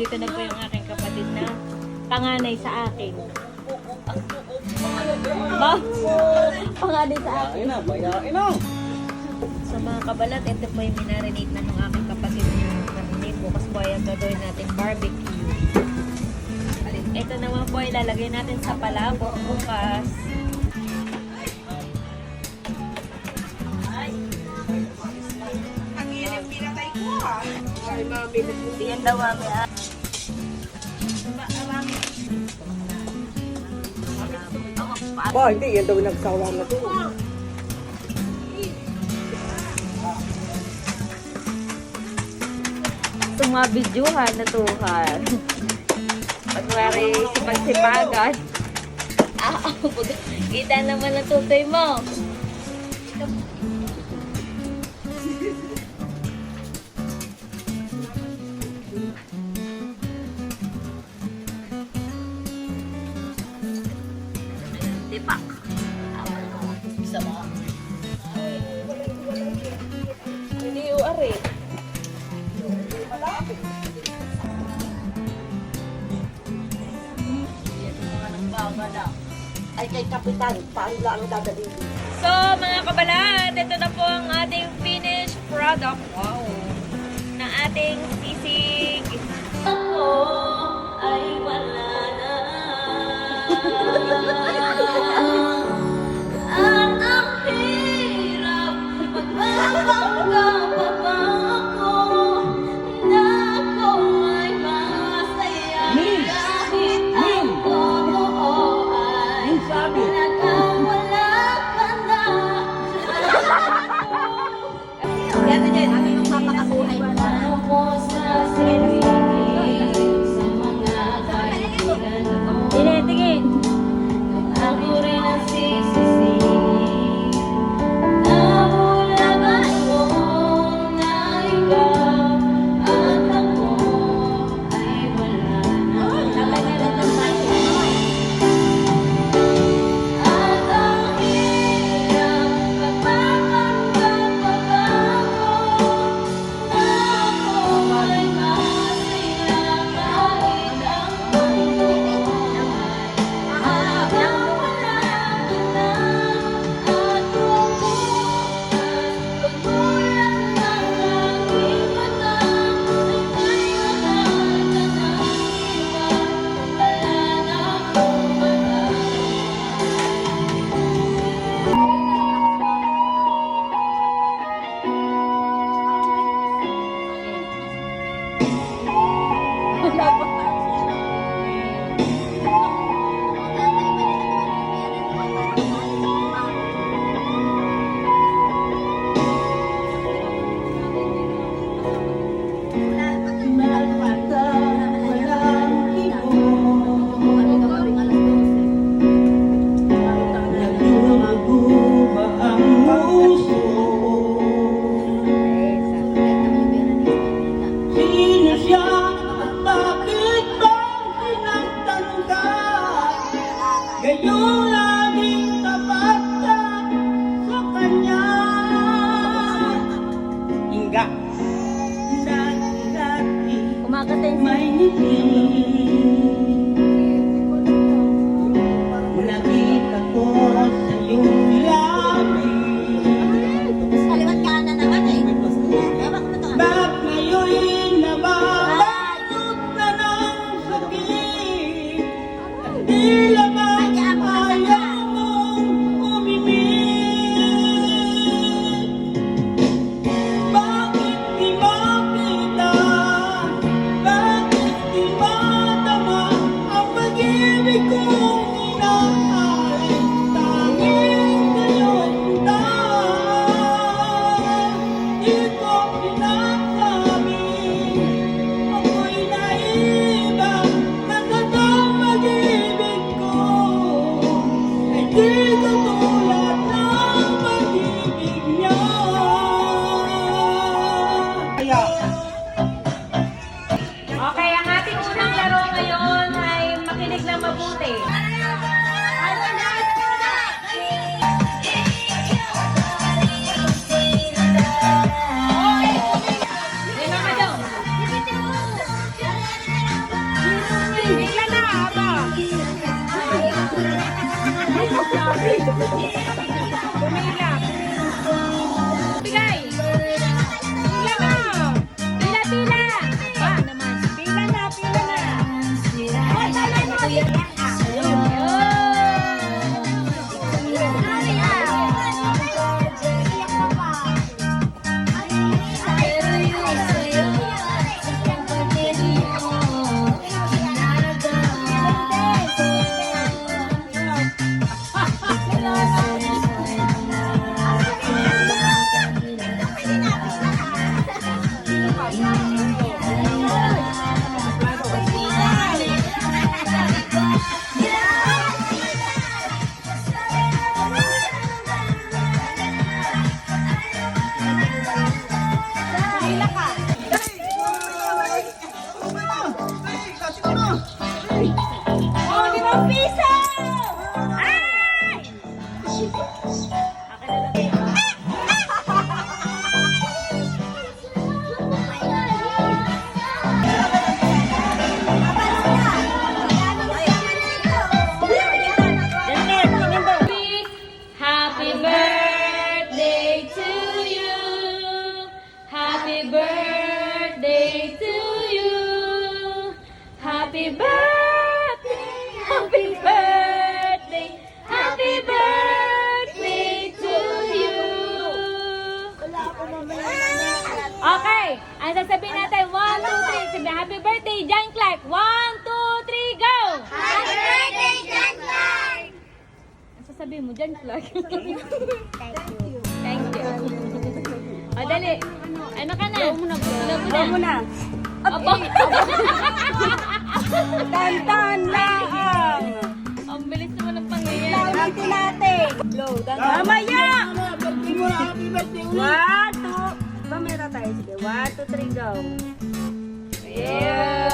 Nandito na po yung aking kapatid na panganay sa akin. Ba? Panganay sa akin. Bayain na. Sa mga kabalat, ito po yung minarinate na ng aking kapatid na marinate. Bukas po ay ang gagawin natin barbecue. Ito naman po ilalagay natin sa palabok bukas. Ang ilim pinatay ko ha. Hindi yan daw mami ah. Ba, hindi. Yan daw nagsawa na to. Ito mga bidyuhan na tuhan. Pagwari si pagsipagan. Kita naman ang tutoy mo. Tipak. Bisa mo. Hindi uari. Ay kay Kapitan, paano lang ang dadalhin? So, mga kabalat, ito na po ang ating finished product. Wow! Na ating sisig. Ako ay wala na. At ang hirap magpapanggap pa ba ako na ako ay masaya kahit ang totoo ay nakawala ka na. Yan na dyan, ano yung papakabuhay mo? Ako sa sarili, sa mga kaibigan ko. Tingin. Ako rin ang sisisi. Nabulagan mo na ikaw at ako ay wala na. At ang hirap magpapanggap pa ba ako na ako ay masaya kahit ang mundo ay nakawala ka na. At kung bukas pagmulan ng aking mata ay wala ka nang iwan, wala na akong Sino siya at bakit ba pinagtanda? Gayong laging tapat ka sa kanya. Inga. Dati-dati Kumakatay may ngiti. Nakita ko sa iyong labi. Kaliwat ka na naman eh. Ewan ko na to. Ba't ngayon nababalot na ng sakit? At tila ba ayaw mong umimik? Bakit di makita? Bakit di madama ang pag-ibig kong inaalay? Tanging ngayon di ko pinasabi. Ako'y naiba na totoong pag-ibig ko ay di katulad ng pag-ibig niya. Okay, ang ating unang laro ngayon ay makinig na mabuti. Lima ka daw. Pumila. Bigay. Pila na. Pila, pila. Ba naman. Pila na, pila na. Ay, tala mo. Ayun. Oh, 5 piso! Ay! Akin na lang ito. Happy birthday to you. Happy birthday to you. Happy birthday. Happy birthday. Happy birthday to you. Okay, ang sasabihin natin 1, 2, 3. Sabi happy birthday John Clark. 1, 2, 3, go. Happy birthday, John Clark! Ang sasabihin mo John Clark. Thank you. Thank you. O, dali. Ano ka na? Blow mo na. Apo. Tantan lang! Ang bilis naman ng pangyayari. Ulitin natin! Blow, mamaya! Happy birthday ulit! 1, 2, Pamera tayo. Sige, 1, 2, 3, go! Yeah.